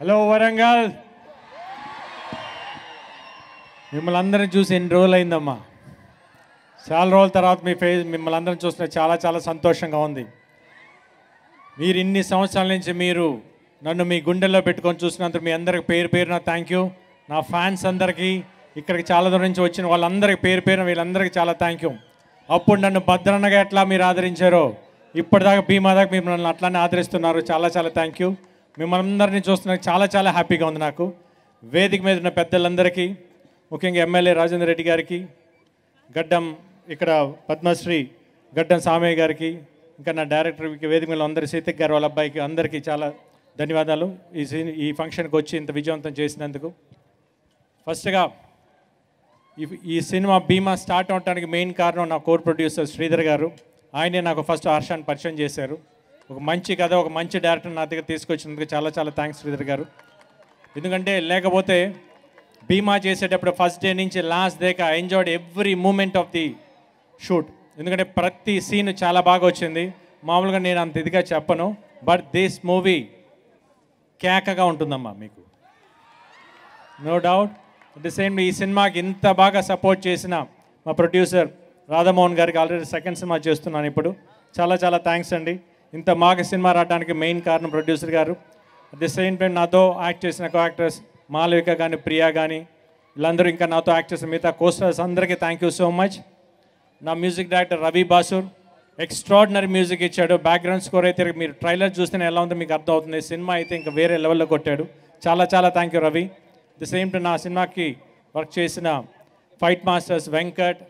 Hello Warangal, మిమ్మల్ని అందరిని చూసి ఎన్ని రోజులు అయిందమ్మా. చాలా రోజుల తర్వాత మిమ్మల్ని అందరిని చూస్తే చాలా చాలా సంతోషంగా ఉంది. మీరు ఇన్ని సంవత్సరాల నుంచి మీరు నన్ను మీ గుండెల్లో పెట్టుకొని చూసినందుకు మీ అందరికి పేరు పేరున థ్యాంక్ యూ. నా ఫ్యాన్స్ అందరికీ, ఇక్కడికి చాలా దూరం నుంచి వచ్చిన వాళ్ళందరికీ పేరు పేరున వీళ్ళందరికీ చాలా థ్యాంక్ యూ. అప్పుడు నన్ను భద్రన్నగా ఎట్లా మీరు ఆదరించారో ఇప్పటిదాకా భీమా దాకా మీరు నన్ను అట్లానే ఆదరిస్తున్నారు. చాలా చాలా థ్యాంక్ యూ. మిమ్మల్ని అందరినీ చూస్తున్నారు, చాలా చాలా హ్యాపీగా ఉంది నాకు. వేదిక మీద ఉన్న పెద్దలందరికీ, ముఖ్యంగా ఎమ్మెల్యే రాజేందర్ రెడ్డి గారికి, గడ్డం ఇక్కడ పద్మశ్రీ గడ్డం సామయ్య గారికి, ఇంకా నా డైరెక్టర్కి, వేదిక మీద అందరి సీతక్ గారు వాళ్ళ అబ్బాయికి అందరికీ చాలా ధన్యవాదాలు ఈ ఫంక్షన్కి వచ్చి ఇంత విజయవంతం చేసినందుకు. ఫస్ట్గా ఈ సినిమా భీమా స్టార్ట్ అవడానికి మెయిన్ కారణం నా కోర్ ప్రొడ్యూసర్ శ్రీధర్ గారు. ఆయనే నాకు ఫస్ట్ హర్షాన్ని పరిచయం చేశారు. ఒక మంచి కథ, ఒక మంచి డైరెక్టర్ నా దగ్గర తీసుకొచ్చినందుకు చాలా చాలా థ్యాంక్స్ శ్రీధర్ గారు. ఎందుకంటే లేకపోతే భీమా చేసేటప్పుడు ఫస్ట్ డే నుంచి లాస్ట్ డేకి I enjoyed every moment of the shoot. ఎందుకంటే ప్రతి సీన్ చాలా బాగా వచ్చింది. మామూలుగా నేను అంత ఇదిగా చెప్పను, బట్ దిస్ మూవీ కేకగా ఉంటుందమ్మా మీకు, no doubt. At the same ఈ సినిమాకి ఇంత బాగా సపోర్ట్ చేసిన మా ప్రొడ్యూసర్ రాధామోహన్ గారికి, ఆల్రెడీ సెకండ్ సినిమా చేస్తున్నాను ఇప్పుడు, చాలా చాలా థ్యాంక్స్ అండి. ఇంత బాగా సినిమా రావడానికి మెయిన్ కారణం ప్రొడ్యూసర్ గారు. అట్ ది సేమ్ టైం నాతో యాక్ట్ చేసిన కో యాక్టర్స్ మాలవిక కానీ, ప్రియా కానీ, వీళ్ళందరూ, ఇంకా నాతో యాక్ట్ చేసిన మిగతా కోస్టర్స్ అందరికీ థ్యాంక్ యూ సో మచ్. నా music director Ravi Basrur extraordinary music ఇచ్చాడు. బ్యాక్గ్రౌండ్ స్కోర్ అయితే మీరు ట్రైలర్ చూస్తేనే ఎలా ఉందో మీకు అర్థమవుతుంది. సినిమా అయితే ఇంకా వేరే లెవెల్లో కొట్టాడు. చాలా చాలా thank you Ravi. The same time నా సినిమాకి వర్క్ చేసిన fight masters Venkat,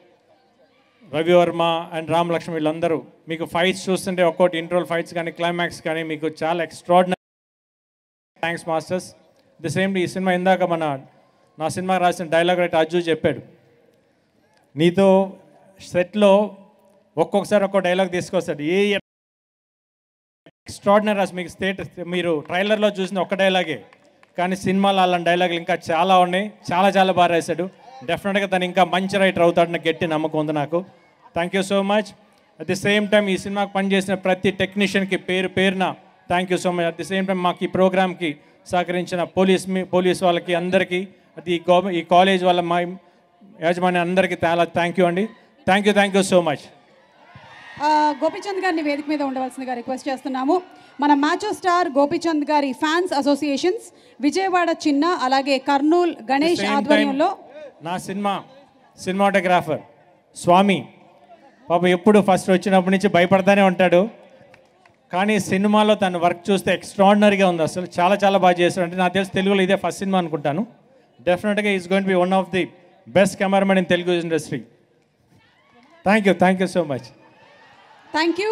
Ravivarma and Ram Lakshman, వీళ్ళందరూ మీకు ఫైట్స్ చూస్తుంటే ఒక్కోటి ఇంట్రోల్ ఫైట్స్ కానీ క్లైమాక్స్ కానీ మీకు చాలా extraordinary thanks masters. The same ఈ సినిమా ఇందాక నా సినిమా రాసిన డైలాగ్ రైటర్ అజ్జు చెప్పాడు, నీతో సెట్లో ఒక్కొక్కసారి ఒక్కో డైలాగ్ తీసుకొస్తాడు. ఏ ఎక్స్ట్రాడినరీ రాసి మీకు మీరు ట్రైలర్లో చూసిన ఒక్క డైలాగే, కానీ సినిమాలో అలాంటి డైలాగులు ఇంకా చాలా ఉన్నాయి. చాలా చాలా బాగా రాశాడు. డెఫినెట్గా తను ఇంకా మంచి రైటర్ అవుతాడని గట్టి నమ్మకం ఉంది నాకు. Thank you so much. At the same time ఈ సినిమాకి పనిచేసిన ప్రతి టెక్నీషియన్కి పేరు పేరున thank you so much. At the same time మాకు ఈ ప్రోగ్రామ్కి సహకరించిన పోలీస్ వాళ్ళకి అందరికీ, అది ఈ కాలేజ్ వాళ్ళ మా యాజమాన్యం అందరికీ చాలా థ్యాంక్ యూ అండి. Thank you so much. Gopichand గారిని వేదిక మీద ఉండవలసిందిగా రిక్వెస్ట్ చేస్తున్నాము. మన మ్యాచో స్టార్ గోపీచంద్ గారి ఫ్యాన్స్ అసోసియేషన్స్ విజయవాడ చిన్న, అలాగే కర్నూల్ గణేష్ ఆధ్వర్యంలో నా సినిమాటోగ్రాఫర్ స్వామి పాప ఎప్పుడు ఫస్ట్ వచ్చినప్పటి నుంచి భయపడతానే ఉంటాడు, కానీ సినిమాలో తన వర్క్ చూస్తే ఎక్స్ట్రాడినరీగా ఉంది. అసలు చాలా చాలా బాగా చేస్తాడు. అంటే నాకు తెలిసి తెలుగులో ఇదే ఫస్ట్ సినిమా అనుకుంటాను. డెఫినెట్గా is going to be one of the best cameraman in Telugu industry. Thank you so much. Thank you.